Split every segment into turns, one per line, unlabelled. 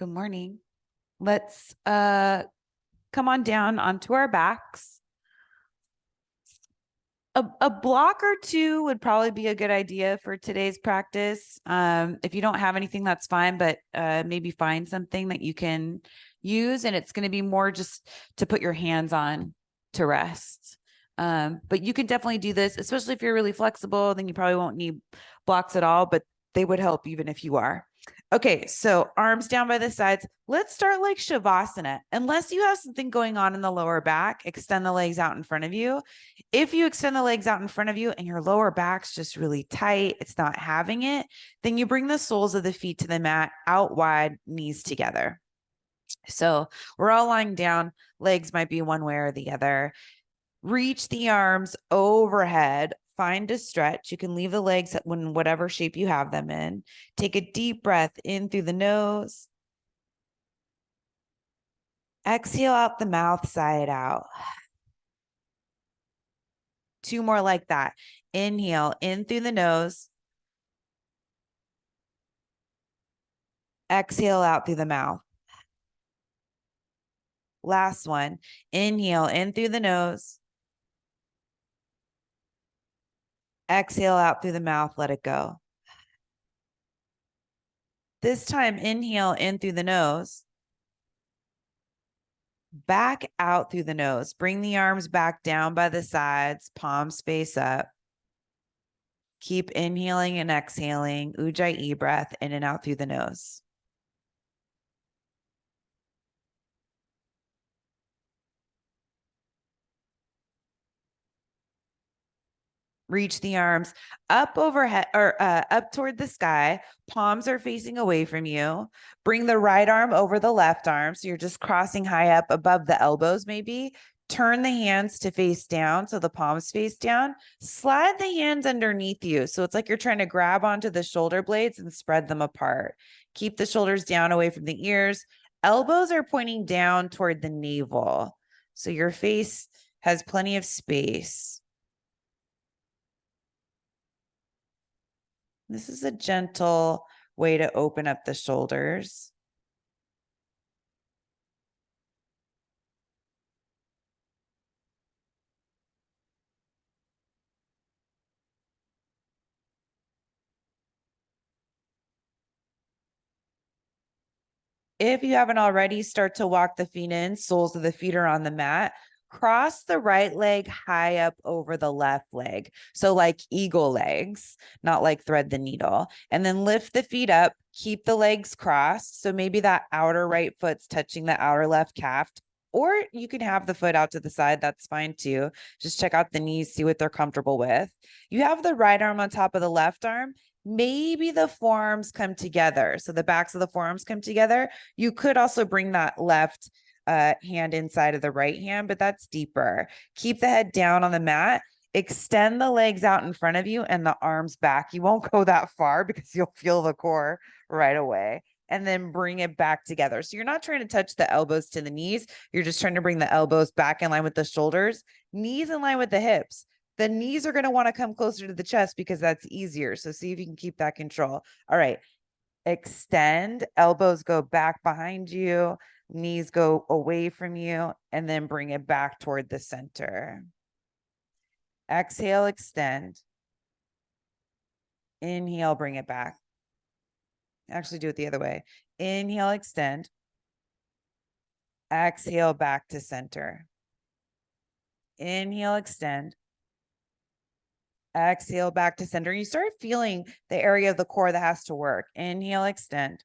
Good morning. Let's come on down onto our backs. A block or two would probably be a good idea for today's practice. If you don't have anything, that's fine, but maybe find something that you can use, and it's going to be more just to put your hands on to rest. But you can definitely do this, especially if you're really flexible, then you probably won't need blocks at all, but they would help even if you are. Okay, so arms down by the sides. Let's start like Shavasana. Unless you have something going on in the lower back, extend the legs out in front of you. If you extend the legs out in front of you and your lower back's just really tight, it's not having it, then you bring the soles of the feet to the mat, out wide, knees together. So we're all lying down, legs might be one way or the other. Reach the arms overhead. Find a stretch. You can leave the legs in whatever shape you have them in. Take a deep breath in through the nose. Exhale out the mouth, sigh it out. Two more like that. Inhale in through the nose. Exhale out through the mouth. Last one. Inhale in through the nose. Exhale out through the mouth. Let it go. This time, inhale in through the nose. Back out through the nose. Bring the arms back down by the sides, palms face up. Keep inhaling and exhaling, Ujjayi breath in and out through the nose. Reach the arms up overhead or up toward the sky. Palms are facing away from you. Bring the right arm over the left arm. So you're just crossing high up above the elbows, maybe. Turn the hands to face down. So the palms face down. Slide the hands underneath you. So it's like you're trying to grab onto the shoulder blades and spread them apart. Keep the shoulders down away from the ears. Elbows are pointing down toward the navel. So your face has plenty of space. This is a gentle way to open up the shoulders. If you haven't already, start to walk the feet in. Soles of the feet are on the mat. Cross the right leg high up over the left leg. So like eagle legs, not like thread the needle. And then lift the feet up. Keep the legs crossed. So maybe that outer right foot's touching the outer left calf. Or you can have the foot out to the side. That's fine too. Just check out the knees, see what they're comfortable with. You have the right arm on top of the left arm. Maybe the forearms come together. So the backs of the forearms come together. You could also bring that left hand inside of the right hand, but that's deeper. Keep the head down on the mat. Extend the legs out in front of you and the arms back. You won't go that far because you'll feel the core right away. And then bring it back together. So you're not trying to touch the elbows to the knees. You're just trying to bring the elbows back in line with the shoulders, knees in line with the hips. The knees are going to want to come closer to the chest because that's easier. So see if you can keep that control. All right. Extend, elbows go back behind you, knees go away from you, and then bring it back toward the center. Exhale, extend. Inhale, bring it back. Actually, do it the other way. Inhale, extend. Exhale, back to center. Inhale, extend. Exhale, back to center. You start feeling the area of the core that has to work. Inhale, extend.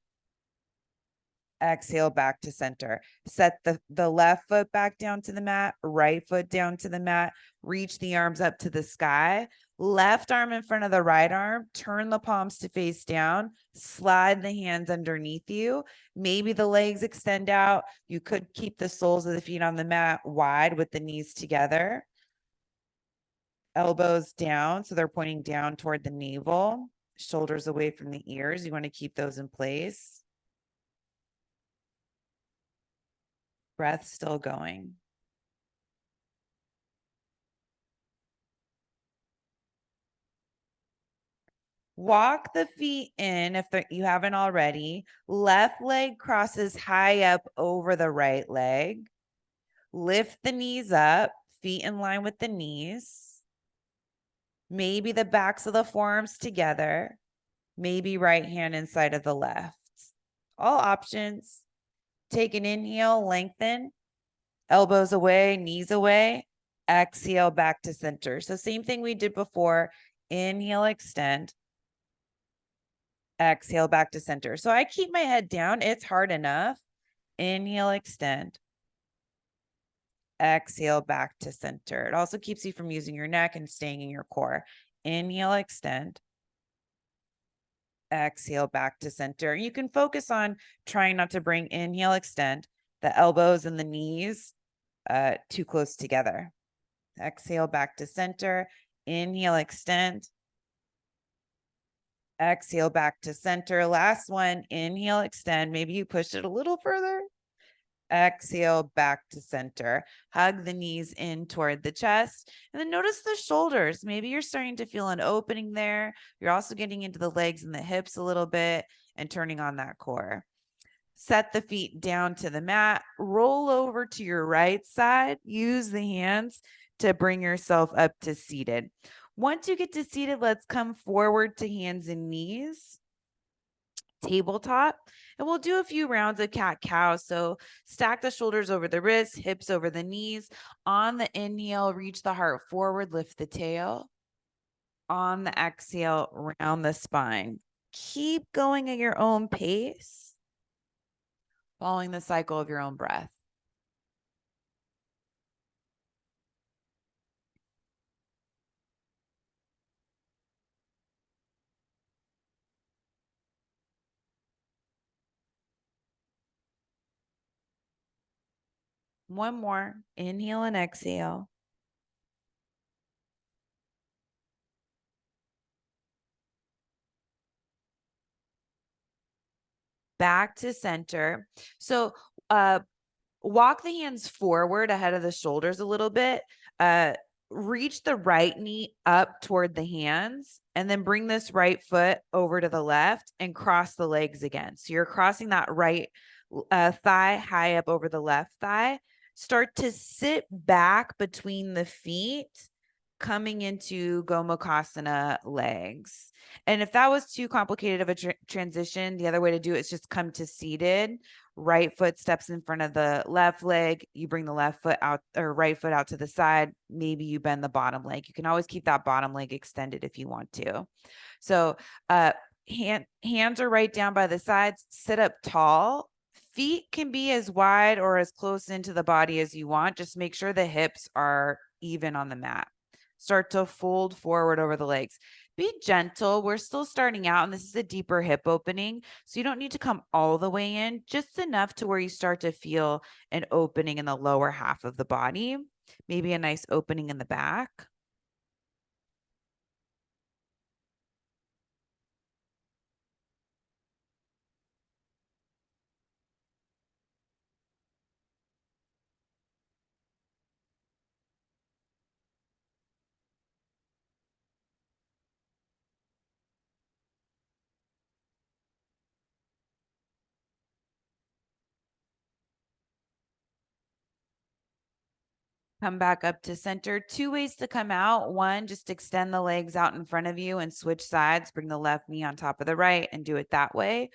Exhale, back to center. Set the left foot back down to the mat, right foot down to the mat. Reach the arms up to the sky. Left arm in front of the right arm. Turn the palms to face down. Slide the hands underneath you. Maybe the legs extend out. You could keep the soles of the feet on the mat wide with the knees together. Elbows down, so they're pointing down toward the navel. Shoulders away from the ears. You want to keep those in place. Breath still going. Walk the feet in if you haven't already. Left leg crosses high up over the right leg. Lift the knees up, feet in line with the knees. Maybe the backs of the forearms together. Maybe right hand inside of the left. All options. Take an inhale, lengthen, elbows away, knees away. Exhale back to center. So same thing we did before. Inhale, extend. Exhale back to center. So I keep my head down. It's hard enough. Inhale, extend. Exhale back to center. It also keeps you from using your neck and staying in your core. Inhale, extend. Exhale back to center. You can focus on trying not to bring inhale, extend the elbows and the knees too close together. Exhale back to center. Inhale, extend. Exhale back to center. Last one, inhale, extend. Maybe you push it a little further. Exhale back to center. Hug the knees in toward the chest. And then notice the shoulders. Maybe you're starting to feel an opening there. You're also getting into the legs and the hips a little bit and turning on that core. Set the feet down to the mat. Roll over to your right side. Use the hands to bring yourself up to seated. Once you get to seated, let's come forward to hands and knees. Tabletop, and we'll do a few rounds of cat-cow. So stack the shoulders over the wrists, hips over the knees. On the inhale, reach the heart forward, lift the tail. On the exhale, round the spine. Keep going at your own pace, following the cycle of your own breath. One more. Inhale and exhale. Back to center. So walk the hands forward ahead of the shoulders a little bit. Reach the right knee up toward the hands and then bring this right foot over to the left and cross the legs again. So you're crossing that right thigh high up over the left thigh. Start to sit back between the feet, coming into Gomukhasana legs. And if that was too complicated of a transition, the other way to do it is just come to seated. Right foot steps in front of the left leg. You bring the left foot out or right foot out to the side. Maybe you bend the bottom leg. You can always keep that bottom leg extended if you want to. So hands are right down by the sides. Sit up tall. Feet can be as wide or as close into the body as you want. Just make sure the hips are even on the mat. Start to fold forward over the legs. Be gentle. We're still starting out, and this is a deeper hip opening. So you don't need to come all the way in, just enough to where you start to feel an opening in the lower half of the body, maybe a nice opening in the back. Come back up to center. Two ways to come out. One, just extend the legs out in front of you and switch sides. Bring the left knee on top of the right and do it that way.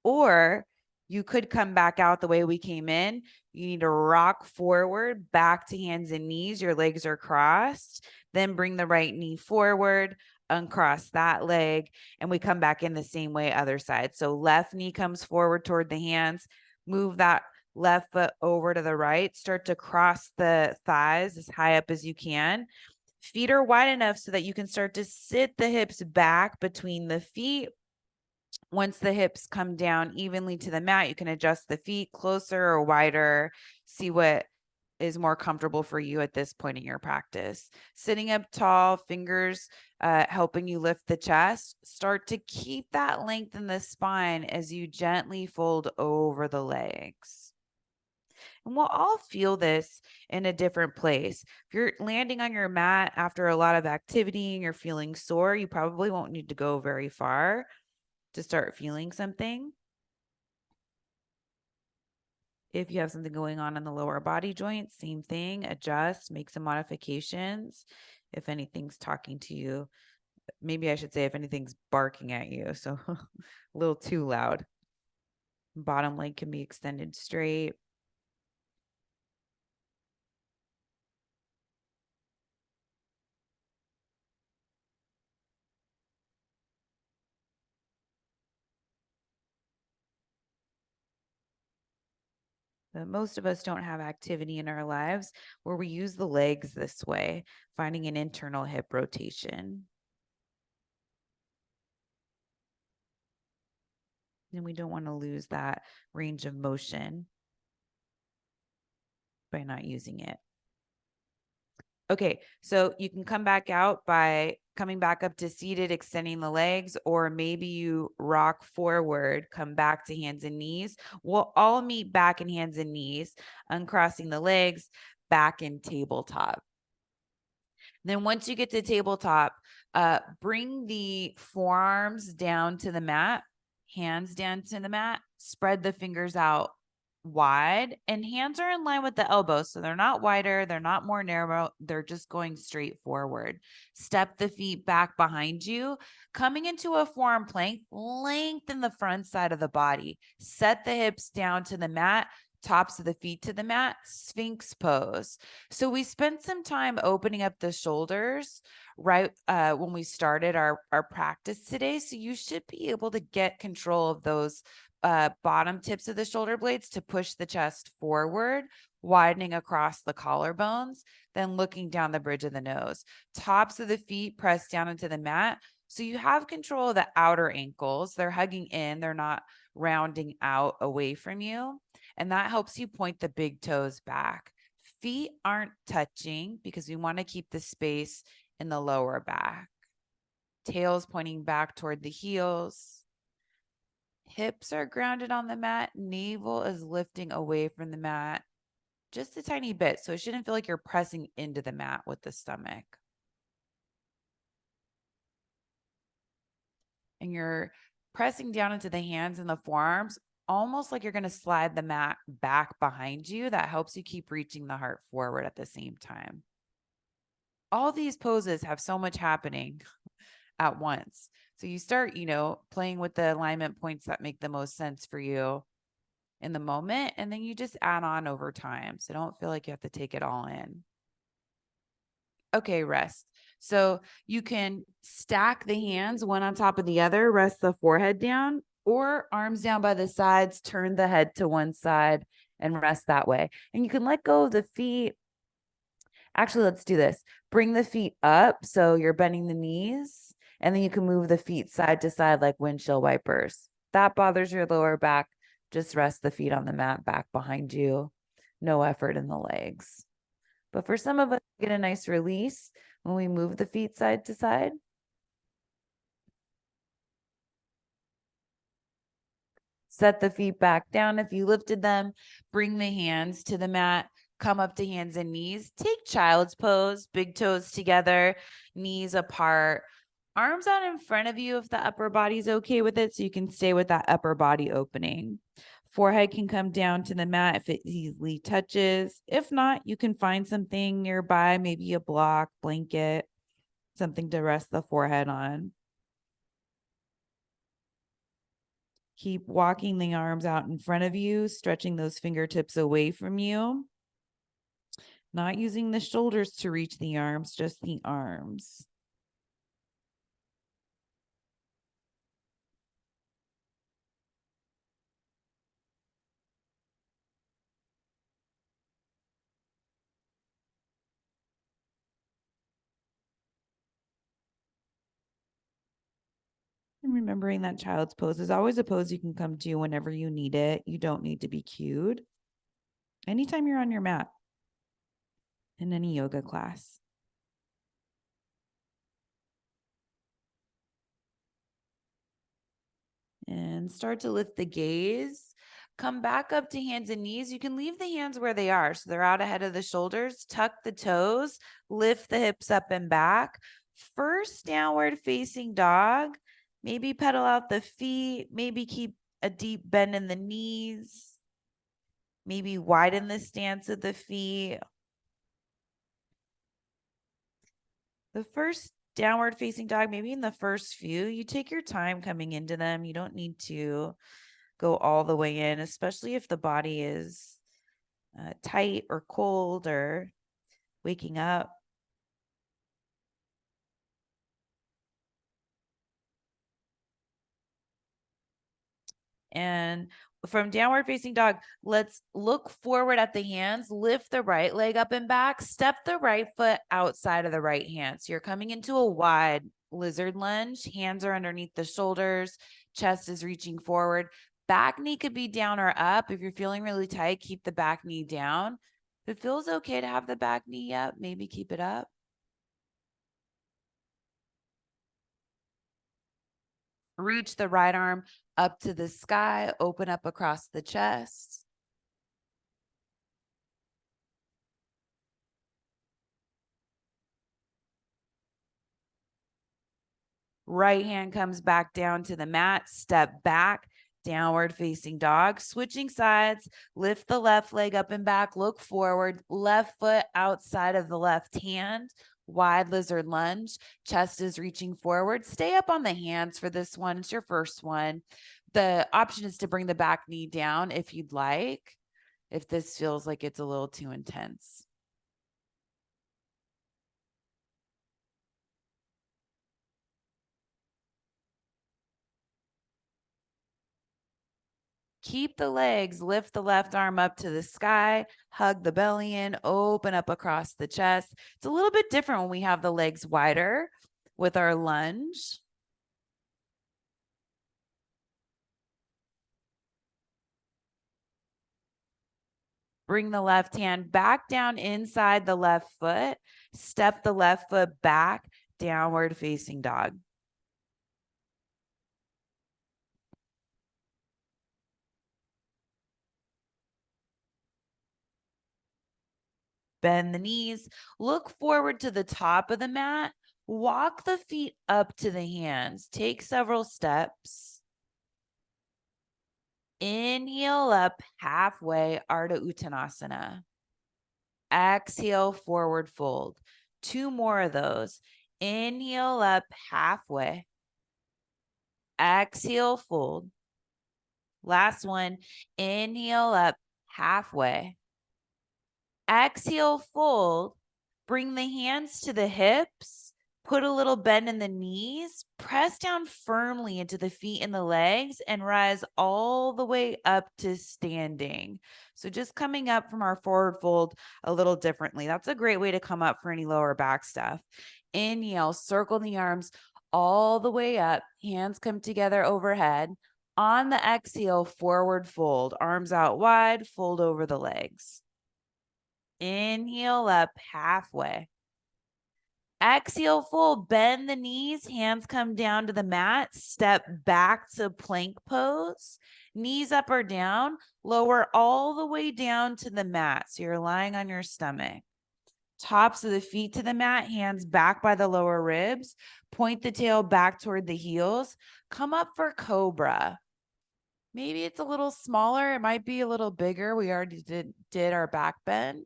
Or you could come back out the way we came in. You need to rock forward, back to hands and knees. Your legs are crossed. Then bring the right knee forward, uncross that leg, and we come back in the same way other side. So left knee comes forward toward the hands. Move that left foot over to the right. Start to cross the thighs as high up as you can. Feet are wide enough so that you can start to sit the hips back between the feet. Once the hips come down evenly to the mat, you can adjust the feet closer or wider, see what is more comfortable for you at this point in your practice. Sitting up tall, fingers helping you lift the chest. Start to keep that length in the spine as you gently fold over the legs. And we'll all feel this in a different place. If you're landing on your mat after a lot of activity and you're feeling sore, you probably won't need to go very far to start feeling something. If you have something going on in the lower body joints, same thing, adjust, make some modifications. If anything's talking to you, maybe I should say if anything's barking at you, so a little too loud. Bottom leg can be extended straight. But most of us don't have activity in our lives where we use the legs this way, finding an internal hip rotation. And we don't want to lose that range of motion by not using it. Okay, so you can come back out by coming back up to seated, extending the legs, or maybe you rock forward, come back to hands and knees. We'll all meet back in hands and knees, uncrossing the legs, back in tabletop. Then once you get to tabletop, bring the forearms down to the mat, hands down to the mat, spread the fingers out wide, and hands are in line with the elbows. So they're not wider, they're not more narrow, they're just going straight forward. Step the feet back behind you, coming into a forearm plank, lengthen the front side of the body, set the hips down to the mat, tops of the feet to the mat, Sphinx pose. So we spent some time opening up the shoulders right when we started our practice today. So you should be able to get control of those bottom tips of the shoulder blades to push the chest forward, widening across the collarbones, then looking down the bridge of the nose. Tops of the feet press down into the mat. So you have control of the outer ankles. They're hugging in, they're not rounding out away from you. And that helps you point the big toes back. Feet aren't touching because we want to keep the space in the lower back. Tails pointing back toward the heels. Hips are grounded on the mat. Navel is lifting away from the mat just a tiny bit. So it shouldn't feel like you're pressing into the mat with the stomach. And you're pressing down into the hands and the forearms, almost like you're going to slide the mat back behind you. That helps you keep reaching the heart forward at the same time. All these poses have so much happening at once. So you start, playing with the alignment points that make the most sense for you in the moment, and then you just add on over time. So don't feel like you have to take it all in. Okay, rest. So you can stack the hands one on top of the other, rest the forehead down, or arms down by the sides, turn the head to one side and rest that way. And you can let go of the feet. Actually, let's do this. Bring the feet up so you're bending the knees, and then you can move the feet side to side like windshield wipers. That bothers your lower back. Just rest the feet on the mat back behind you. No effort in the legs. But for some of us, get a nice release when we move the feet side to side. Set the feet back down if you lifted them. Bring the hands to the mat. Come up to hands and knees. Take child's pose, big toes together, knees apart, arms out in front of you if the upper body's okay with it, so you can stay with that upper body opening. Forehead can come down to the mat if it easily touches. If not, you can find something nearby, maybe a block, blanket, something to rest the forehead on. Keep walking the arms out in front of you, stretching those fingertips away from you. Not using the shoulders to reach the arms, just the arms. And remembering that child's pose is always a pose you can come to whenever you need it. You don't need to be cued. Anytime you're on your mat in any yoga class. And start to lift the gaze. Come back up to hands and knees. You can leave the hands where they are. So they're out ahead of the shoulders. Tuck the toes, lift the hips up and back. First downward facing dog. Maybe pedal out the feet. Maybe keep a deep bend in the knees. Maybe widen the stance of the feet. The first downward facing dog, maybe in the first few, you take your time coming into them. You don't need to go all the way in, especially if the body is tight or cold or waking up. And from downward facing dog, let's look forward at the hands, lift the right leg up and back, step the right foot outside of the right hand. So you're coming into a wide lizard lunge. Hands are underneath the shoulders, chest is reaching forward. Back knee could be down or up. If you're feeling really tight, keep the back knee down. If it feels okay to have the back knee up, maybe keep it up. Reach the right arm up to the sky, open up across the chest. Right hand comes back down to the mat, step back, downward facing dog, switching sides, lift the left leg up and back, look forward, left foot outside of the left hand, wide lizard lunge, chest is reaching forward. Stay up on the hands for this one. It's your first one. The option is to bring the back knee down if you'd like, if this feels like it's a little too intense. Keep the legs, lift the left arm up to the sky, hug the belly in, open up across the chest. It's a little bit different when we have the legs wider with our lunge. Bring the left hand back down inside the left foot. Step the left foot back, downward facing dog. Bend the knees, look forward to the top of the mat, walk the feet up to the hands, take several steps. Inhale up halfway, Ardha Uttanasana. Exhale, forward fold. 2 more of those. Inhale up halfway. Exhale, fold. Last one. Inhale up halfway. Exhale, fold. Bring the hands to the hips. Put a little bend in the knees. Press down firmly into the feet and the legs and rise all the way up to standing. So just coming up from our forward fold a little differently. That's a great way to come up for any lower back stuff. Inhale, circle the arms all the way up. Hands come together overhead. On the exhale, forward fold. Arms out wide, fold over the legs. Inhale up halfway. Exhale, fold, bend the knees, hands come down to the mat, step back to plank pose, knees up or down, lower all the way down to the mat. So you're lying on your stomach. Tops of the feet to the mat, hands back by the lower ribs, point the tail back toward the heels, come up for cobra. Maybe it's a little smaller, it might be a little bigger. We already did our back bend.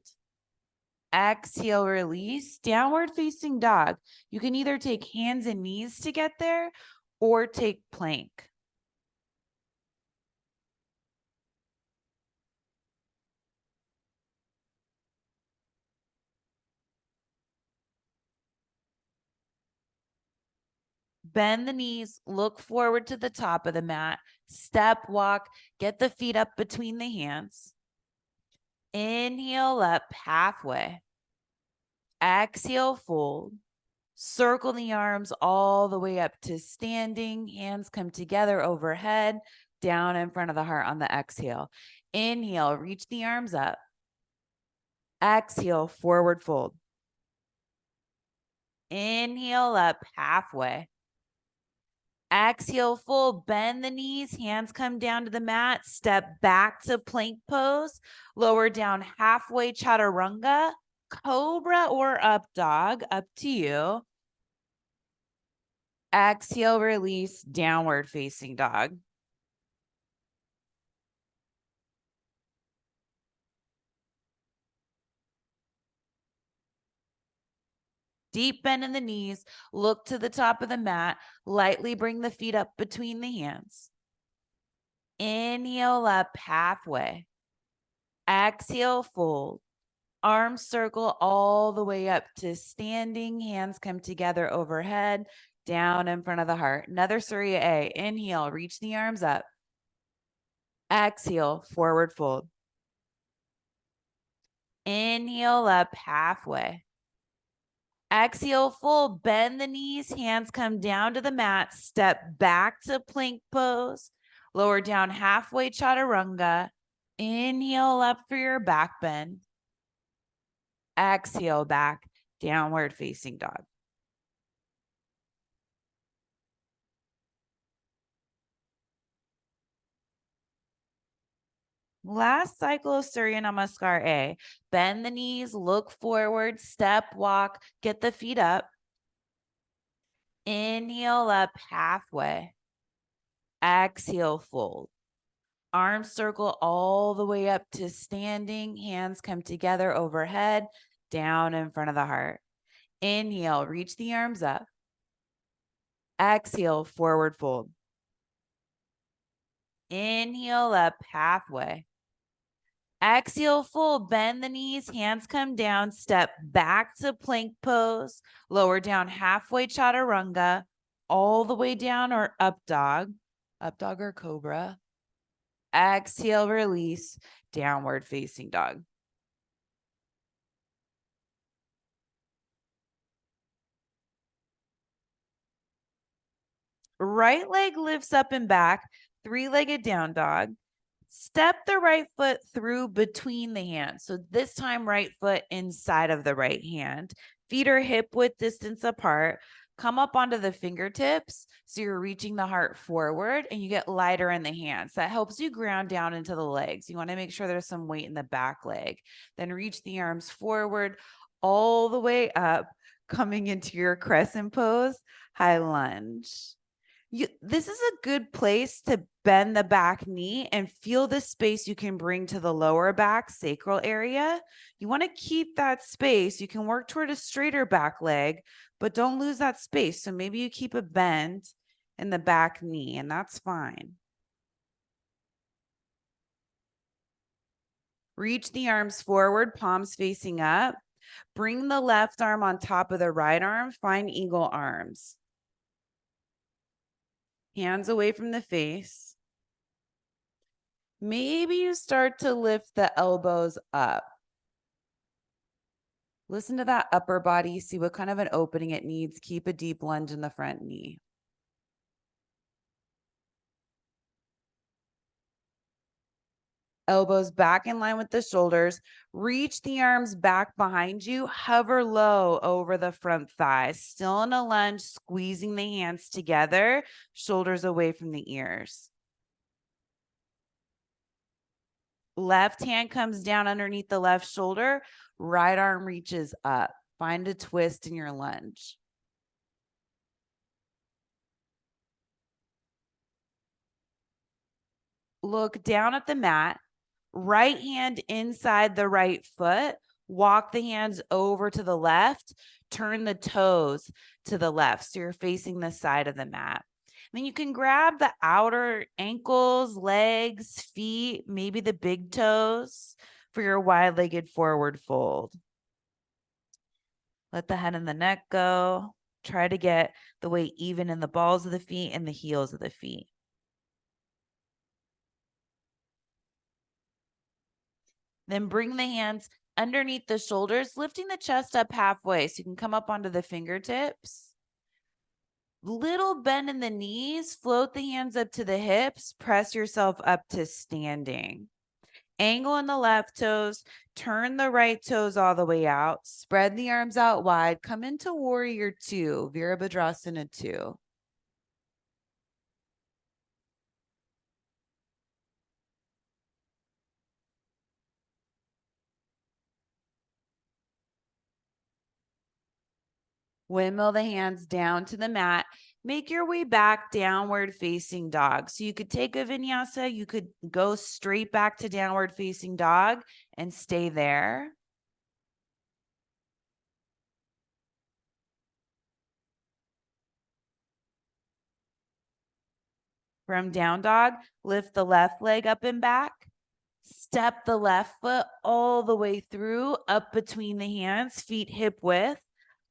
Exhale, release, downward facing dog. You can either take hands and knees to get there or take plank. Bend the knees, look forward to the top of the mat, step, walk, get the feet up between the hands. Inhale up halfway. Exhale, fold. Circle the arms all the way up to standing. Hands come together overhead, down in front of the heart on the exhale. Inhale, reach the arms up. Exhale, forward fold. Inhale up halfway. Exhale, fold, bend the knees, hands come down to the mat, step back to plank pose, lower down halfway chaturanga, cobra or up dog, up to you. Exhale, release, downward facing dog. Deep bend in the knees, look to the top of the mat, lightly bring the feet up between the hands. Inhale up halfway. Exhale, fold. Arms circle all the way up to standing. Hands come together overhead, down in front of the heart. Another Surya A. Inhale, reach the arms up. Exhale, forward fold. Inhale up halfway. Exhale, fold, bend the knees, hands come down to the mat, step back to plank pose, lower down halfway chaturanga, inhale up for your back bend, exhale back, downward facing dog. Last cycle of Surya Namaskar A. Bend the knees, look forward, step, walk, get the feet up. Inhale up halfway. Exhale, fold. Arms circle all the way up to standing. Hands come together overhead, down in front of the heart. Inhale, reach the arms up. Exhale, forward fold. Inhale up halfway. Exhale, fold, bend the knees, hands come down, step back to plank pose, lower down halfway chaturanga, all the way down or up dog or cobra. Exhale, release, downward facing dog. Right leg lifts up and back, three-legged down dog. Step the right foot through between the hands. So this time, right foot inside of the right hand. Feet are hip width distance apart. Come up onto the fingertips. So you're reaching the heart forward and you get lighter in the hands. That helps you ground down into the legs. You want to make sure there's some weight in the back leg. Then reach the arms forward all the way up, coming into your crescent pose, high lunge. This is a good place to bend the back knee and feel the space you can bring to the lower back sacral area. You want to keep that space. You can work toward a straighter back leg, but don't lose that space. So maybe you keep a bend in the back knee, and that's fine. Reach the arms forward, palms facing up. Bring the left arm on top of the right arm. Find eagle arms. Hands away from the face. Maybe you start to lift the elbows up. Listen to that upper body. See what kind of an opening it needs. Keep a deep lunge in the front knee. Elbows back in line with the shoulders. Reach the arms back behind you. Hover low over the front thighs. Still in a lunge, squeezing the hands together. Shoulders away from the ears. Left hand comes down underneath the left shoulder. Right arm reaches up. Find a twist in your lunge. Look down at the mat. Right hand inside the right foot. Walk the hands over to the left. Turn the toes to the left. So you're facing the side of the mat. Then you can grab the outer ankles, legs, feet, maybe the big toes for your wide-legged forward fold. Let the head and the neck go. Try to get the weight even in the balls of the feet and the heels of the feet. Then bring the hands underneath the shoulders, lifting the chest up halfway so you can come up onto the fingertips. Little bend in the knees, float the hands up to the hips, press yourself up to standing. Angle in the left toes, turn the right toes all the way out, spread the arms out wide, come into warrior two, Virabhadrasana 2. Windmill the hands down to the mat. Make your way back downward facing dog. So you could take a vinyasa, you could go straight back to downward facing dog and stay there. From down dog, lift the left leg up and back. Step the left foot all the way through, up between the hands, feet hip width.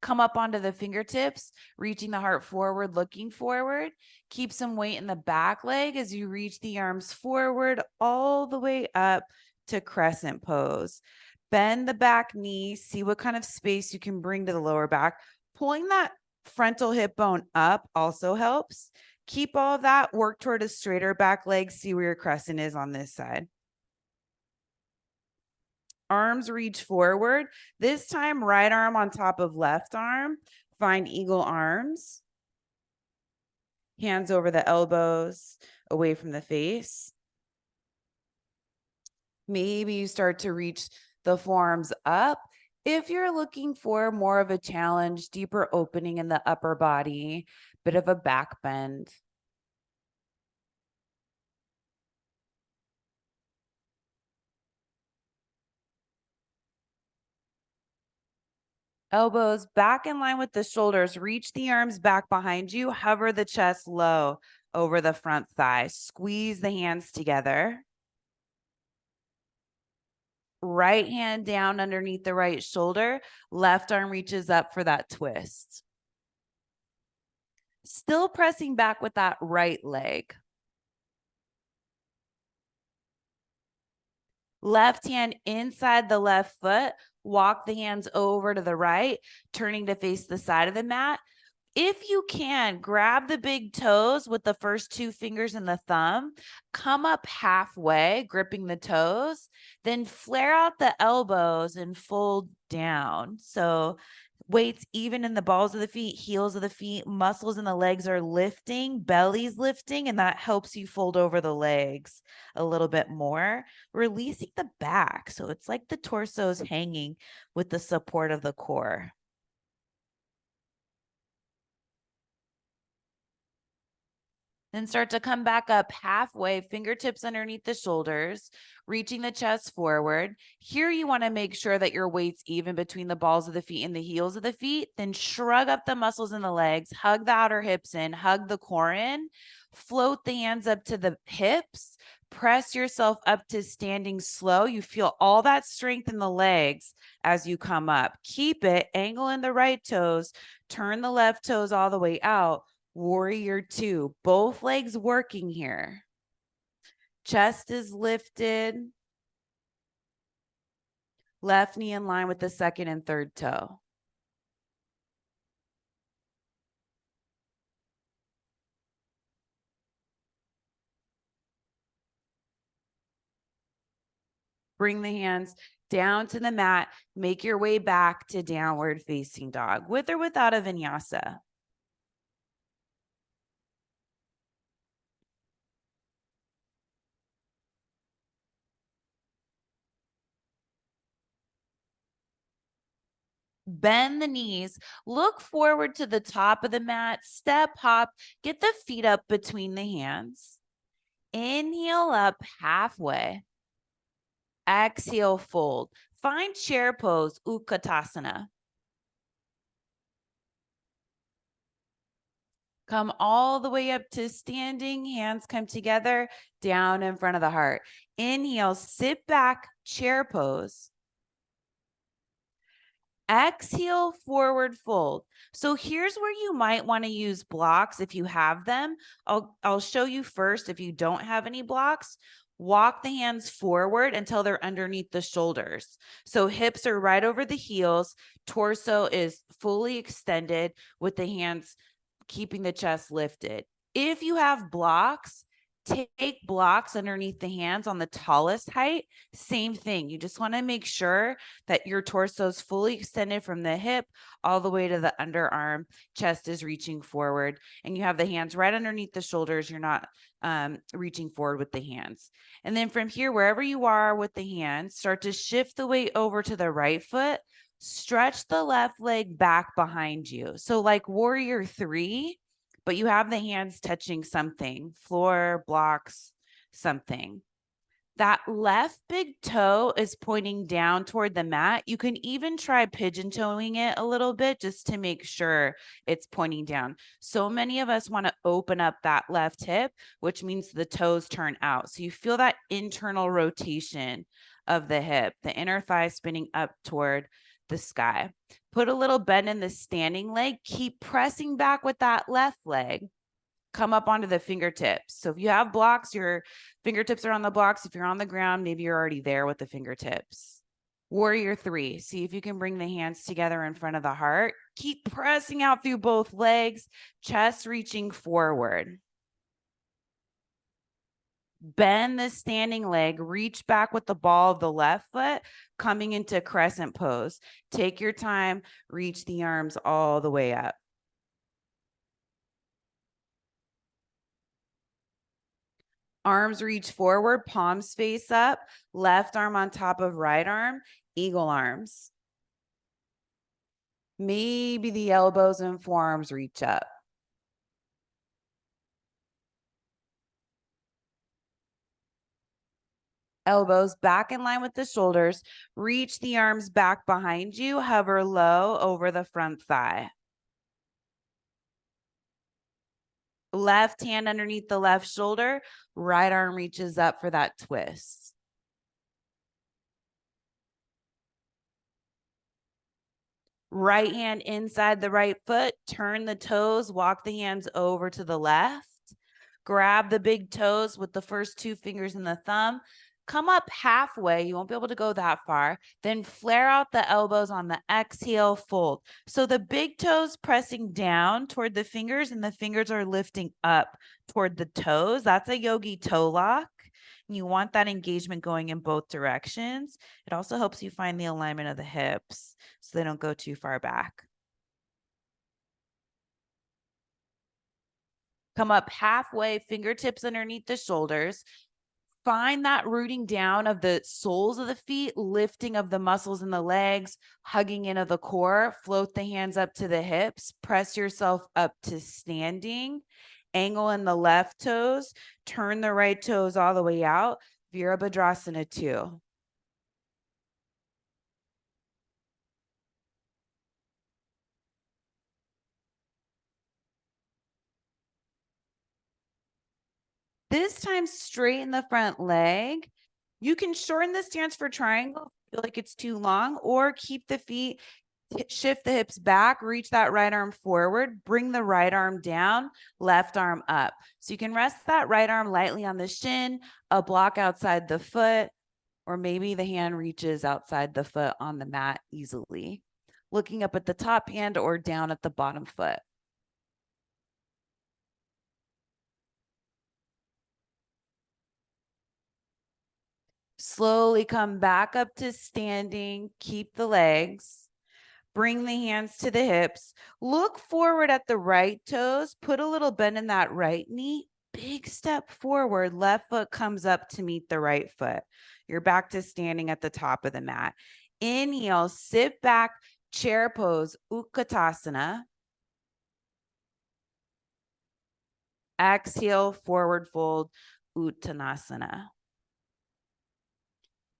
Come up onto the fingertips, reaching the heart forward, looking forward. Keep some weight in the back leg as you reach the arms forward all the way up to crescent pose. Bend the back knee, see what kind of space you can bring to the lower back. Pulling that frontal hip bone up also helps. Keep all of that, work toward a straighter back leg, see where your crescent is on this side. Arms reach forward. This time, right arm on top of left arm. Find eagle arms. Hands over the elbows, away from the face. Maybe you start to reach the forearms up. If you're looking for more of a challenge, deeper opening in the upper body, bit of a back bend. Elbows back in line with the shoulders. Reach the arms back behind you. Hover the chest low over the front thigh. Squeeze the hands together. Right hand down underneath the right shoulder. Left arm reaches up for that twist. Still pressing back with that right leg. Left hand inside the left foot. Walk the hands over to the right, turning to face the side of the mat. If you can, grab the big toes with the first two fingers and the thumb, come up halfway, gripping the toes, then flare out the elbows and fold down. So weights even in the balls of the feet, heels of the feet, muscles in the legs are lifting, belly's lifting, and that helps you fold over the legs a little bit more, releasing the back. So it's like the torso's hanging with the support of the core. Then start to come back up halfway, fingertips underneath the shoulders, reaching the chest forward. Here you want to make sure that your weight's even between the balls of the feet and the heels of the feet. Then shrug up the muscles in the legs, hug the outer hips in, hug the core in, float the hands up to the hips, press yourself up to standing slow. You feel all that strength in the legs as you come up. Keep it, angle in the right toes, turn the left toes all the way out. Warrior two, both legs working here. Chest is lifted. Left knee in line with the second and third toe. Bring the hands down to the mat. Make your way back to downward facing dog, with or without a vinyasa. Bend the knees, look forward to the top of the mat, step, hop, get the feet up between the hands. Inhale up halfway. Exhale, fold. Find chair pose, Utkatasana. Come all the way up to standing, hands come together, down in front of the heart. Inhale, sit back, chair pose. Exhale, forward fold. So here's where you might want to use blocks if you have them. I'll show you first if you don't have any blocks. Walk the hands forward until they're underneath the shoulders. So hips are right over the heels, torso is fully extended with the hands keeping the chest lifted. If you have blocks, take blocks underneath the hands on the tallest height. Same thing. You just want to make sure that your torso is fully extended from the hip all the way to the underarm. Chest is reaching forward, and you have the hands right underneath the shoulders. You're not reaching forward with the hands. And then from here, wherever you are with the hands, start to shift the weight over to the right foot. Stretch the left leg back behind you. So like warrior 3, but you have the hands touching something, floor, blocks, something. That left big toe is pointing down toward the mat. You can even try pigeon toeing it a little bit just to make sure it's pointing down. So many of us want to open up that left hip, which means the toes turn out. So you feel that internal rotation of the hip, the inner thigh spinning up toward the sky. Put a little bend in the standing leg. Keep pressing back with that left leg. Come up onto the fingertips. So if you have blocks, your fingertips are on the blocks. If you're on the ground, maybe you're already there with the fingertips. Warrior 3, see if you can bring the hands together in front of the heart. Keep pressing out through both legs, chest reaching forward. Bend the standing leg, reach back with the ball of the left foot, coming into crescent pose. Take your time, reach the arms all the way up. Arms reach forward, palms face up, left arm on top of right arm, eagle arms. Maybe the elbows and forearms reach up. Elbows back in line with the shoulders. Reach the arms back behind you. Hover low over the front thigh. Left hand underneath the left shoulder. Right arm reaches up for that twist. Right hand inside the right foot. Turn the toes. Walk the hands over to the left. Grab the big toes with the first 2 fingers and the thumb. Come up halfway. You won't be able to go that far. Then flare out the elbows on the exhale, fold. So the big toes pressing down toward the fingers and the fingers are lifting up toward the toes. That's a yogi toe lock. You want that engagement going in both directions. It also helps you find the alignment of the hips so they don't go too far back. Come up halfway, fingertips underneath the shoulders. Find that rooting down of the soles of the feet, lifting of the muscles in the legs, hugging into the core. Float the hands up to the hips. Press yourself up to standing. Angle in the left toes. Turn the right toes all the way out. Virabhadrasana 2. This time, straighten the front leg. You can shorten the stance for triangle if you feel like it's too long, or keep the feet, shift the hips back, reach that right arm forward, bring the right arm down, left arm up. So you can rest that right arm lightly on the shin, a block outside the foot, or maybe the hand reaches outside the foot on the mat easily. Looking up at the top hand or down at the bottom foot. Slowly come back up to standing. Keep the legs. Bring the hands to the hips. Look forward at the right toes. Put a little bend in that right knee. Big step forward. Left foot comes up to meet the right foot. You're back to standing at the top of the mat. Inhale, sit back, chair pose, Utkatasana. Exhale, forward fold, Uttanasana.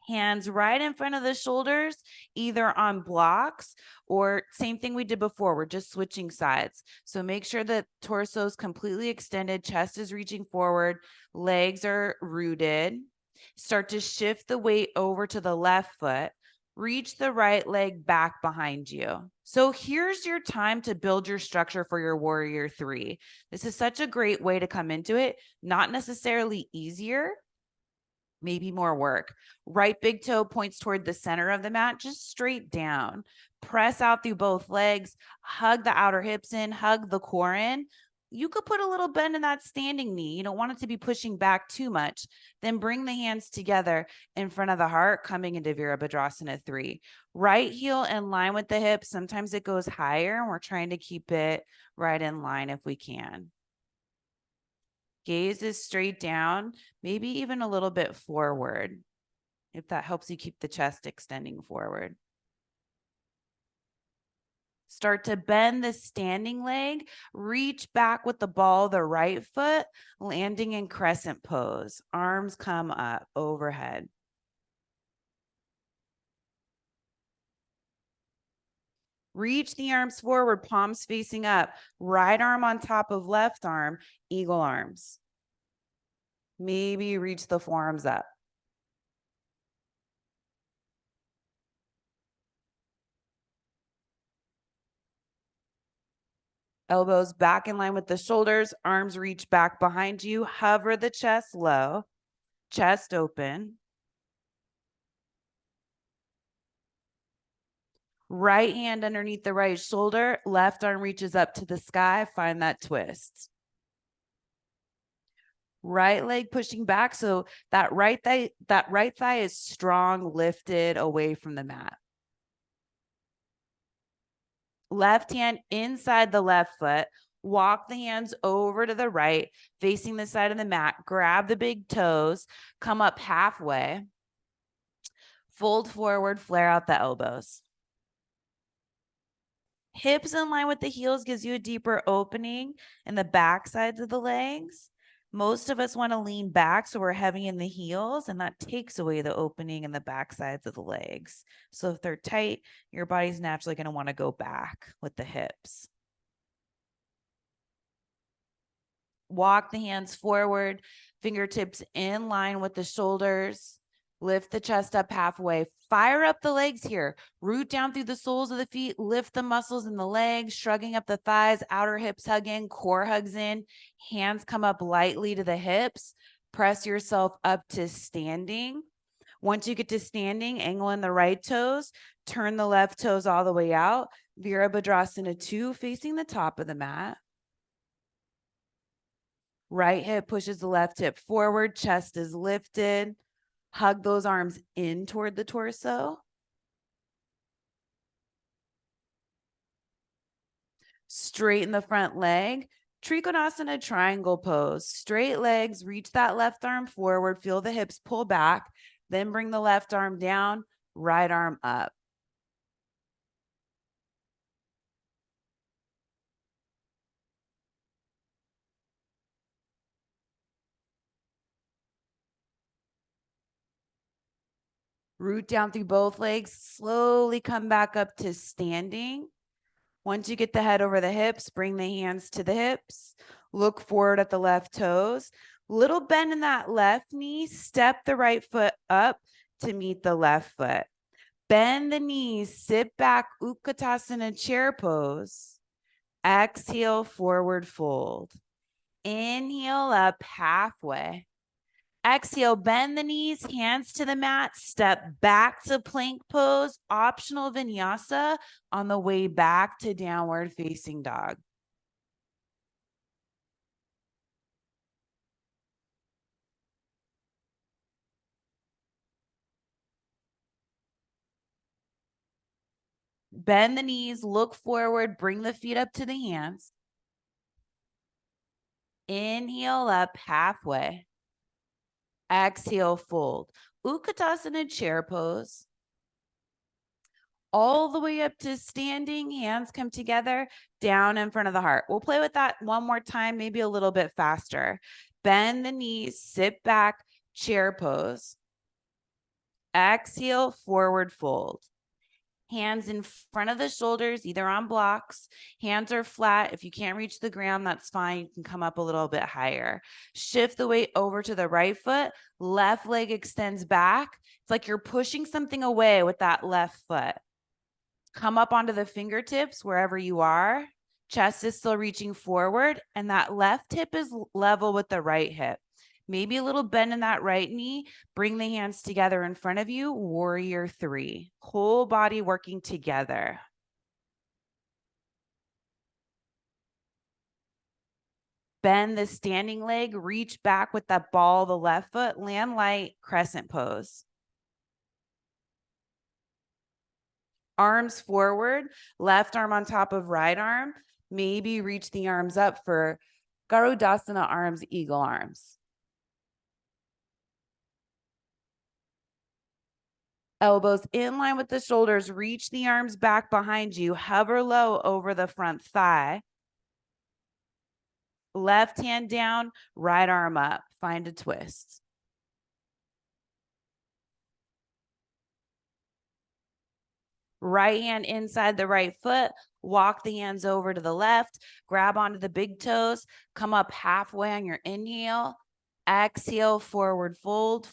Hands right in front of the shoulders, either on blocks or same thing we did before. We're just switching sides. So make sure that torso is completely extended, chest is reaching forward, legs are rooted. Start to shift the weight over to the left foot. Reach the right leg back behind you. So here's your time to build your structure for your warrior 3. This is such a great way to come into it, not necessarily easier, maybe more work. Right big toe points toward the center of the mat, just straight down. Press out through both legs, hug the outer hips in, hug the core in. You could put a little bend in that standing knee. You don't want it to be pushing back too much. Then bring the hands together in front of the heart, coming into Virabhadrasana 3. Right heel in line with the hip. Sometimes it goes higher, and we're trying to keep it right in line if we can. Gaze is straight down, maybe even a little bit forward, if that helps you keep the chest extending forward. Start to bend the standing leg, reach back with the ball of the right foot, landing in crescent pose. Arms come up overhead. Reach the arms forward, palms facing up. Right arm on top of left arm, eagle arms. Maybe reach the forearms up. Elbows back in line with the shoulders, arms reach back behind you, hover the chest low, chest open. Right hand underneath the right shoulder, left arm reaches up to the sky, find that twist. Right leg pushing back, so that right thigh is strong, lifted away from the mat. Left hand inside the left foot. Walk the hands over to the right, facing the side of the mat. Grab the big toes, come up halfway. Fold forward, flare out the elbows. Hips in line with the heels gives you a deeper opening in the back sides of the legs. Most of us want to lean back, so we're heavy in the heels, and that takes away the opening in the back sides of the legs. So if they're tight, your body's naturally going to want to go back with the hips. Walk the hands forward, fingertips in line with the shoulders. Lift the chest up halfway. Fire up the legs here. Root down through the soles of the feet. Lift the muscles in the legs, shrugging up the thighs, outer hips hug in, core hugs in. Hands come up lightly to the hips. Press yourself up to standing. Once you get to standing, angle in the right toes. Turn the left toes all the way out. Virabhadrasana 2, facing the top of the mat. Right hip pushes the left hip forward, chest is lifted. Hug those arms in toward the torso. Straighten the front leg. Trikonasana triangle pose. Straight legs, reach that left arm forward, feel the hips pull back, then bring the left arm down, right arm up. Root down through both legs, slowly come back up to standing. Once you get the head over the hips, bring the hands to the hips. Look forward at the left toes. Little bend in that left knee. Step the right foot up to meet the left foot. Bend the knees. Sit back, Utkatasana chair pose. Exhale, forward fold. Inhale up halfway. Exhale, bend the knees, hands to the mat, step back to plank pose, optional vinyasa on the way back to downward facing dog. Bend the knees, look forward, bring the feet up to the hands. Inhale up halfway. Exhale, fold. Utkatasana chair pose. All the way up to standing, hands come together, down in front of the heart. We'll play with that one more time, maybe a little bit faster. Bend the knees, sit back, chair pose. Exhale, forward fold. Hands in front of the shoulders, either on blocks. Hands are flat. If you can't reach the ground, that's fine. You can come up a little bit higher. Shift the weight over to the right foot. Left leg extends back. It's like you're pushing something away with that left foot. Come up onto the fingertips wherever you are. Chest is still reaching forward, and that left hip is level with the right hip. Maybe a little bend in that right knee. Bring the hands together in front of you. Warrior 3. Whole body working together. Bend the standing leg. Reach back with that ball of the left foot. Land light, crescent pose. Arms forward, left arm on top of right arm. Maybe reach the arms up for Garudasana arms, eagle arms. Elbows in line with the shoulders. Reach the arms back behind you. Hover low over the front thigh. Left hand down, right arm up. Find a twist. Right hand inside the right foot. Walk the hands over to the left. Grab onto the big toes. Come up halfway on your inhale. Exhale, forward fold,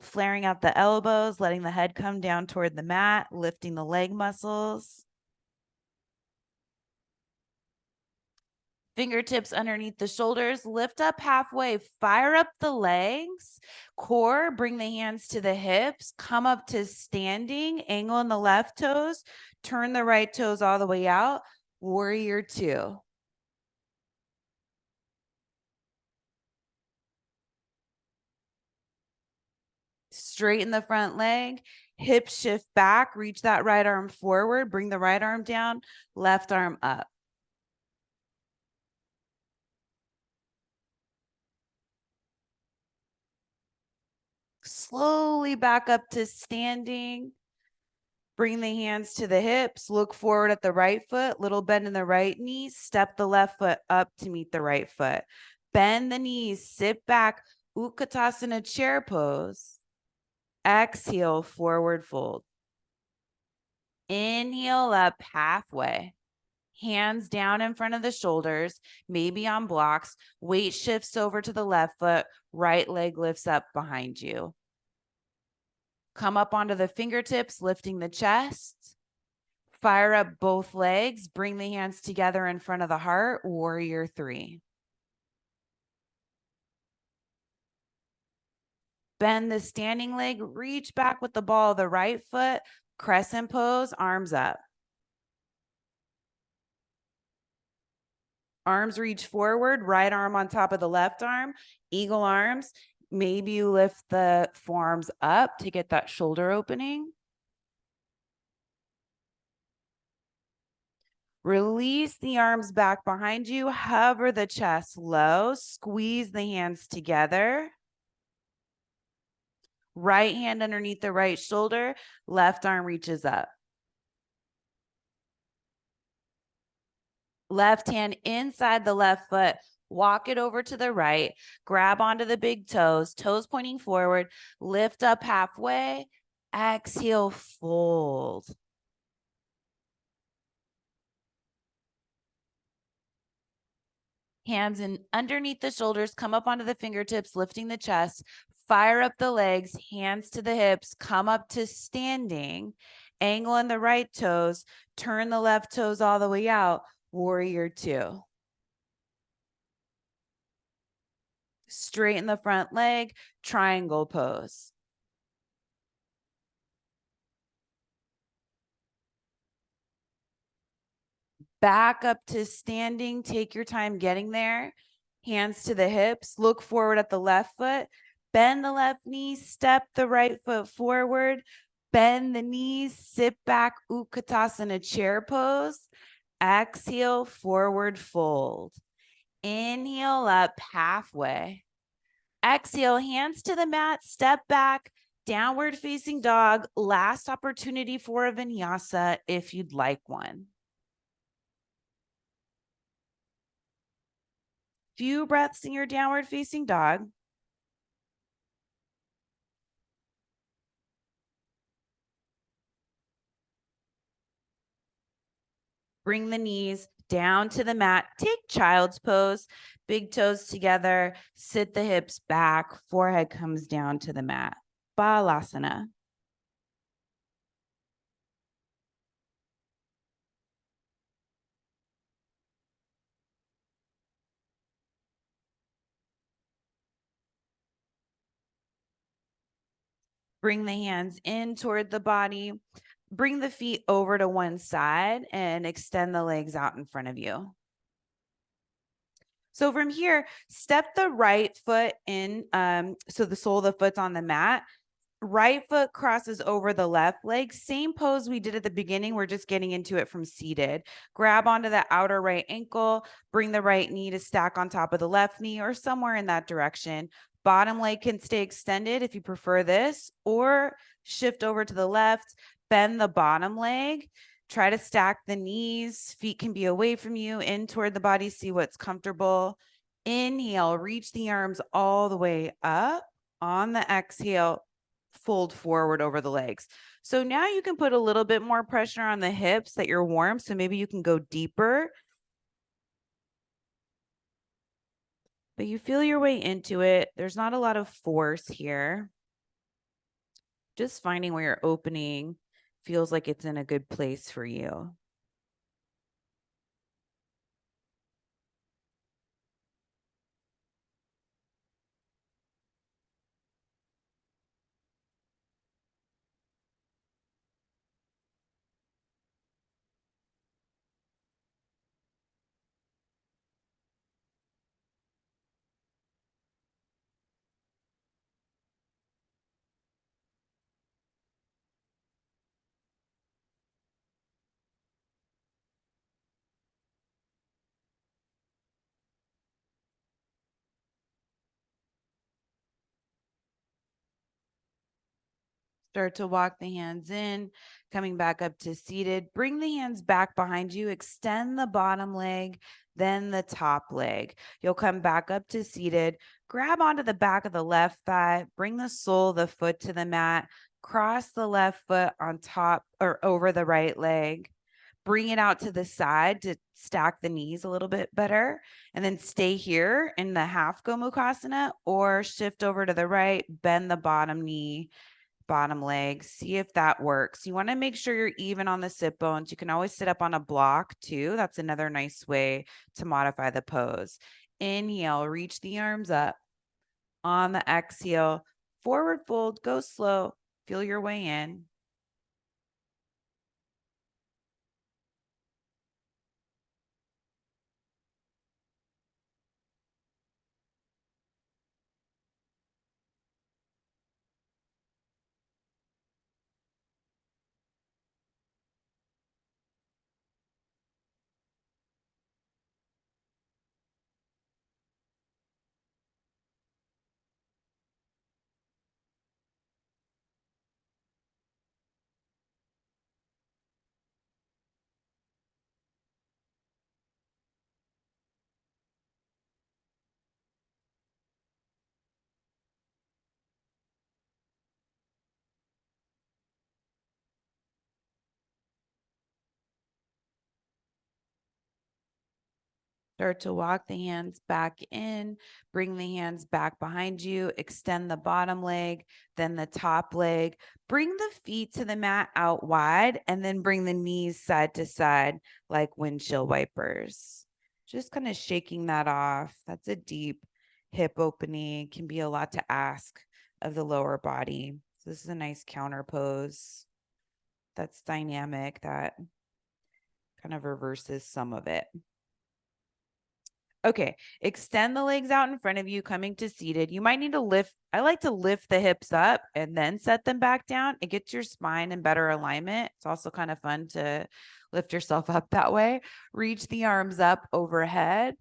flaring out the elbows, letting the head come down toward the mat, lifting the leg muscles. Fingertips underneath the shoulders, lift up halfway, fire up the legs, core, bring the hands to the hips, come up to standing, angle in the left toes, turn the right toes all the way out, warrior two. Straighten the front leg, hips shift back, reach that right arm forward, bring the right arm down, left arm up. Slowly back up to standing. Bring the hands to the hips, look forward at the right foot, little bend in the right knee, step the left foot up to meet the right foot. Bend the knees, sit back, Utkatasana chair pose. Exhale, forward fold. Inhale up halfway. Hands down in front of the shoulders, maybe on blocks. Weight shifts over to the left foot, right leg lifts up behind you. Come up onto the fingertips, lifting the chest. Fire up both legs, bring the hands together in front of the heart, warrior three. Bend the standing leg, reach back with the ball of the right foot, crescent pose, arms up. Arms reach forward, right arm on top of the left arm, eagle arms. Maybe you lift the forearms up to get that shoulder opening. Release the arms back behind you, hover the chest low, squeeze the hands together. Right hand underneath the right shoulder, left arm reaches up. Left hand inside the left foot, walk it over to the right, grab onto the big toes, toes pointing forward, lift up halfway, exhale, fold. Hands in underneath the shoulders, come up onto the fingertips, lifting the chest, fire up the legs, hands to the hips, come up to standing, angle in the right toes, turn the left toes all the way out, warrior two. Straighten the front leg, triangle pose. Back up to standing, take your time getting there. Hands to the hips, look forward at the left foot, bend the left knee, step the right foot forward, bend the knees, sit back, Utkatasana chair pose. Exhale, forward fold. Inhale up halfway. Exhale, hands to the mat, step back, downward facing dog. Last opportunity for a vinyasa if you'd like one. Few breaths in your downward facing dog. Bring the knees down to the mat. Take child's pose, big toes together, sit the hips back, forehead comes down to the mat. Balasana. Bring the hands in toward the body. Bring the feet over to one side and extend the legs out in front of you. So from here, step the right foot in. So the sole of the foot's on the mat. Right foot crosses over the left leg. Same pose we did at the beginning. We're just getting into it from seated. Grab onto the outer right ankle. Bring the right knee to stack on top of the left knee or somewhere in that direction. Bottom leg can stay extended if you prefer this, or shift over to the left, bend the bottom leg. Try to stack the knees. Feet can be away from you, in toward the body. See what's comfortable. Inhale, reach the arms all the way up. On the exhale, fold forward over the legs. So now you can put a little bit more pressure on the hips that you're warm. So maybe you can go deeper. But you feel your way into it. There's not a lot of force here. Just finding where your opening feels like it's in a good place for you. Start to walk the hands in, coming back up to seated. Bring the hands back behind you. Extend the bottom leg, then the top leg. You'll come back up to seated. Grab onto the back of the left thigh. Bring the sole of the foot to the mat. Cross the left foot on top or over the right leg. Bring it out to the side to stack the knees a little bit better. And then stay here in the half Gomukhasana, or shift over to the right, bend the bottom knee, bottom leg. See if that works. You want to make sure you're even on the sit bones. You can always sit up on a block too. That's another nice way to modify the pose. Inhale, reach the arms up. On the exhale, forward fold, go slow. Feel your way in. Start to walk the hands back in, bring the hands back behind you, extend the bottom leg, then the top leg. Bring the feet to the mat out wide, and then bring the knees side to side like windshield wipers. Just kind of shaking that off. That's a deep hip opening. Can be a lot to ask of the lower body. So this is a nice counter pose that's dynamic, that kind of reverses some of it. Okay, extend the legs out in front of you, coming to seated. You might need to lift. I like to lift the hips up and then set them back down. It gets your spine in better alignment. It's also kind of fun to lift yourself up that way. Reach the arms up overhead.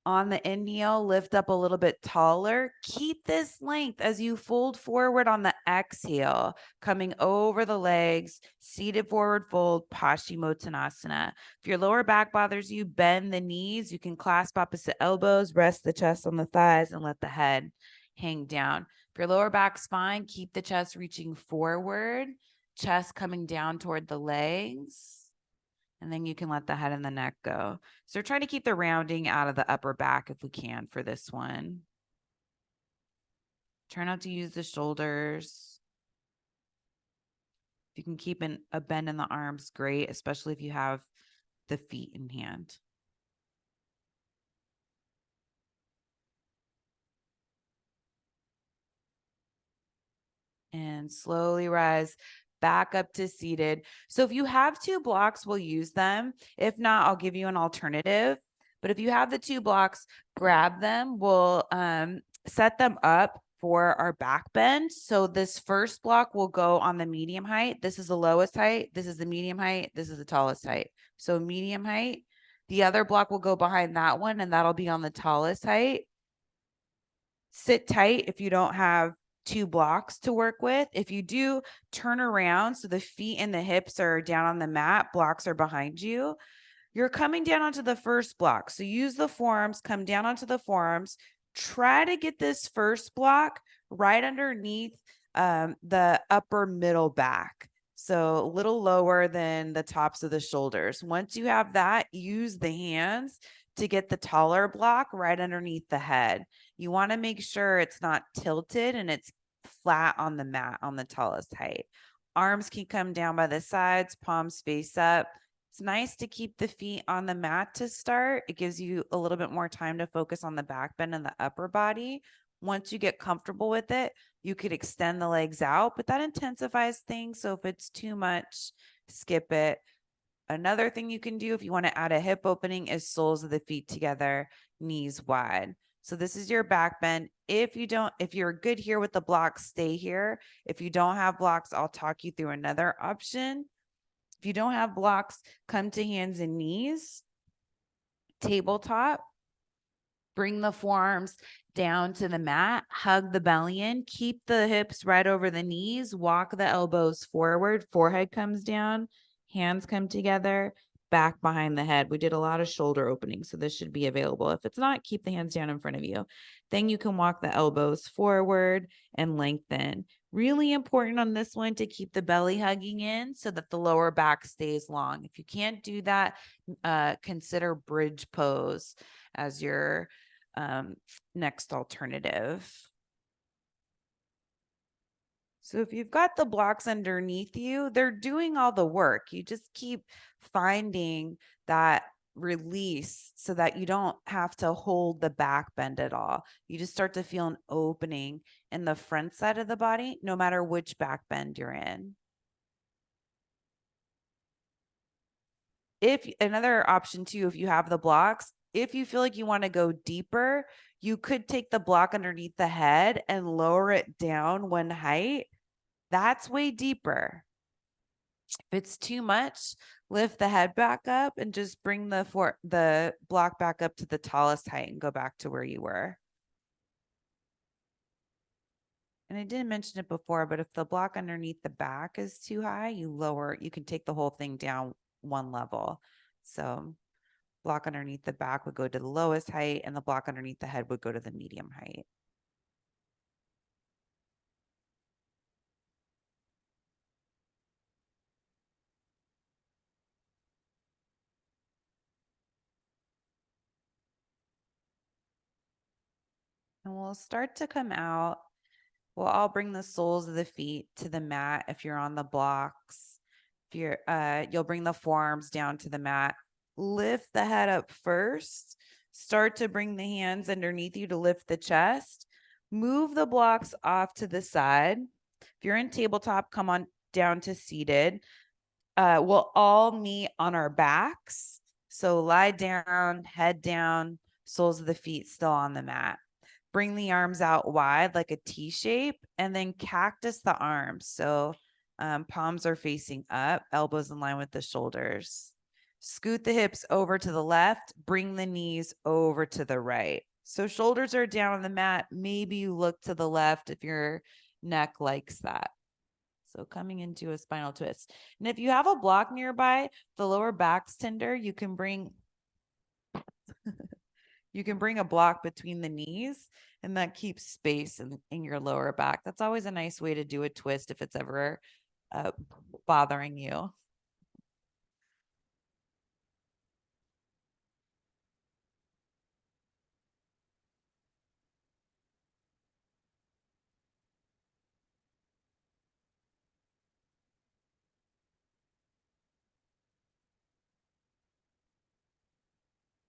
On the inhale, lift up a little bit taller. Keep this length as you fold forward on the exhale, coming over the legs, seated forward fold, Paschimottanasana. If your lower back bothers you, bend the knees. You can clasp opposite elbows, rest the chest on the thighs, and let the head hang down. If your lower back's fine, keep the chest reaching forward, chest coming down toward the legs. And then you can let the head and the neck go. So try to keep the rounding out of the upper back if we can for this one. Try not to use the shoulders. If you can keep a bend in the arms, great, especially if you have the feet in hand. And slowly rise back up to seated. So if you have two blocks, we'll use them. If not, I'll give you an alternative. But if you have the two blocks, grab them. We'll set them up for our back bend. So this first block will go on the medium height. This is the lowest height. This is the medium height. This is the tallest height. So medium height. The other block will go behind that one, and that'll be on the tallest height. Sit tight if you don't have 2 blocks to work with. If you do, turn around so the feet and the hips are down on the mat, blocks are behind you. You're coming down onto the first block. So use the forearms, come down onto the forearms. Try to get this first block right underneath the upper middle back. So a little lower than the tops of the shoulders. Once you have that, use the hands to get the taller block right underneath the head. You want to make sure it's not tilted and it's flat on the mat on the tallest height. Arms can come down by the sides, palms face up. It's nice to keep the feet on the mat to start. It gives you a little bit more time to focus on the back bend and the upper body. Once you get comfortable with it, you could extend the legs out, but that intensifies things. So if it's too much, skip it. Another thing you can do if you want to add a hip opening is soles of the feet together, knees wide. So this is your back bend. If you're good here with the blocks, stay here. If you don't have blocks, I'll talk you through another option. If you don't have blocks, come to hands and knees, tabletop, bring the forearms down to the mat, hug the belly in, keep the hips right over the knees, walk the elbows forward, forehead comes down, hands come together, back behind the head. We did a lot of shoulder openings, so this should be available. If it's not, keep the hands down in front of you. Then you can walk the elbows forward and lengthen. Really important on this one to keep the belly hugging in so that the lower back stays long. If you can't do that, consider bridge pose as your next alternative. So if you've got the blocks underneath you, they're doing all the work. You just keep finding that release so that you don't have to hold the back bend at all. You just start to feel an opening in the front side of the body, no matter which back bend you're in. If another option too, if you have the blocks, if you feel like you want to go deeper, you could take the block underneath the head and lower it down 1 height. That's way deeper. If it's too much, lift the head back up and just bring the block back up to the tallest height and go back to where you were. And I didn't mention it before, but if the block underneath the back is too high, you can take the whole thing down 1 level. So block underneath the back would go to the lowest height and the block underneath the head would go to the medium height. And we'll start to come out. We'll all bring the soles of the feet to the mat if you're on the blocks. If you'll bring the forearms down to the mat. Lift the head up first. Start to bring the hands underneath you to lift the chest. Move the blocks off to the side. If you're in tabletop, come on down to seated. We'll all meet on our backs. So lie down, head down, soles of the feet still on the mat. Bring the arms out wide like a T shape and then cactus the arms. So palms are facing up, elbows in line with the shoulders. Scoot the hips over to the left, bring the knees over to the right. So shoulders are down on the mat. Maybe you look to the left if your neck likes that. So coming into a spinal twist. And if you have a block nearby, the lower back's tender, you can bring a block between the knees and that keeps space in your lower back. That's always a nice way to do a twist if it's ever bothering you.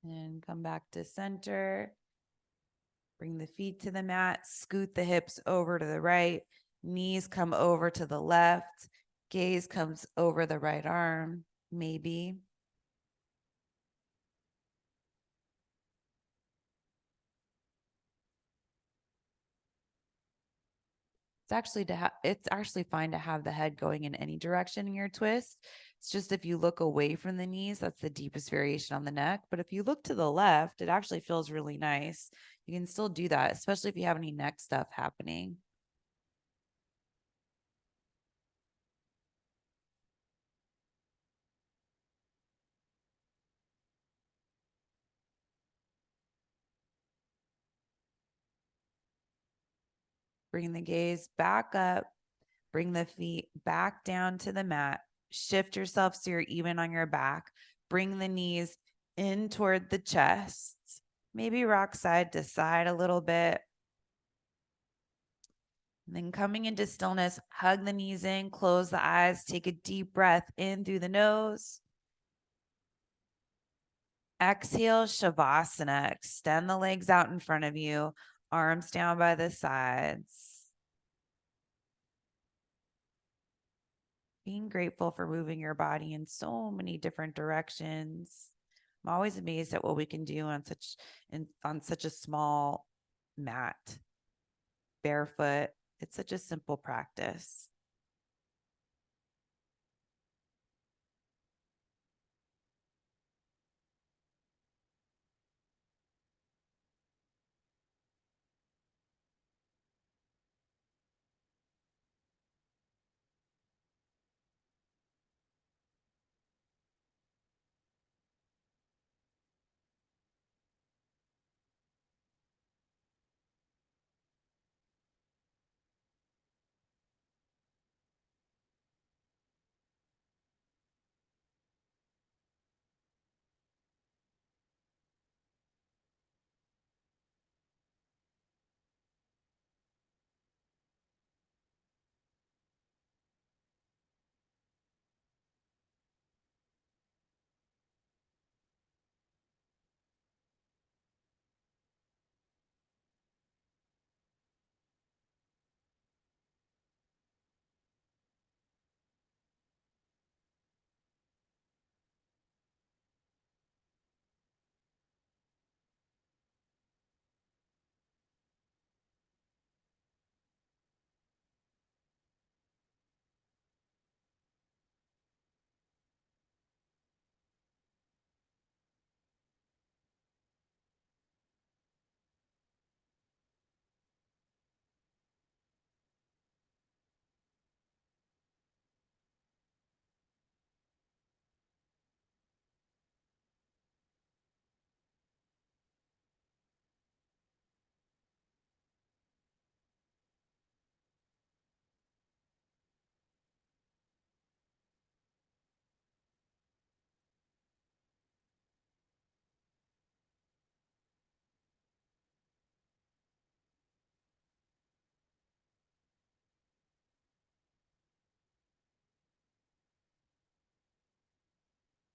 And come back to center. Bring the feet to the mat, scoot the hips over to the right, knees come over to the left, gaze comes over the right arm, maybe. It's actually fine to have the head going in any direction in your twist. It's just if you look away from the knees, that's the deepest variation on the neck. But if you look to the left, it actually feels really nice. You can still do that, especially if you have any neck stuff happening. Bring the gaze back up. Bring the feet back down to the mat. Shift yourself so you're even on your back. Bring the knees in toward the chest. Maybe rock side to side a little bit. And then coming into stillness, hug the knees in, close the eyes, take a deep breath in through the nose. Exhale, Shavasana. Extend the legs out in front of you, arms down by the sides. Being grateful for moving your body in so many different directions. I'm always amazed at what we can do on such a small mat. Barefoot. It's such a simple practice.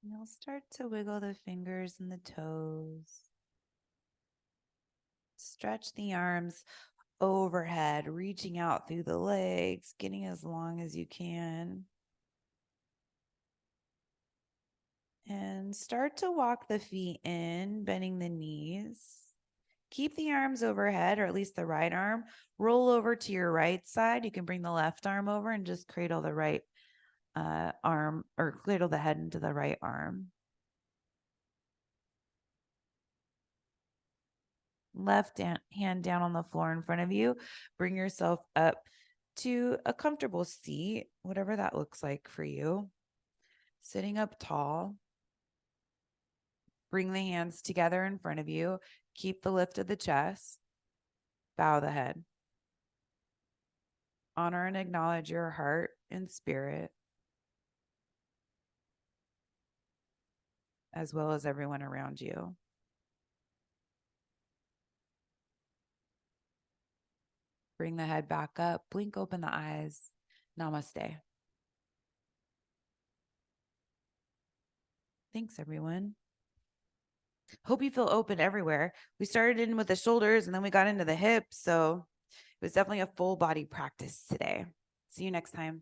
You'll start to wiggle the fingers and the toes. Stretch the arms overhead, reaching out through the legs, getting as long as you can. And start to walk the feet in, bending the knees. Keep the arms overhead, or at least the right arm. Roll over to your right side. You can bring the left arm over and just cradle the right arm, or cradle the head into the right arm. Left hand down on the floor in front of you. Bring yourself up to a comfortable seat, whatever that looks like for you. Sitting up tall. Bring the hands together in front of you. Keep the lift of the chest. Bow the head. Honor and acknowledge your heart and spirit, as well as everyone around you. Bring the head back up. Blink open the eyes. Namaste. Thanks, everyone. Hope you feel open everywhere. We started in with the shoulders and then we got into the hips. So it was definitely a full body practice today. See you next time.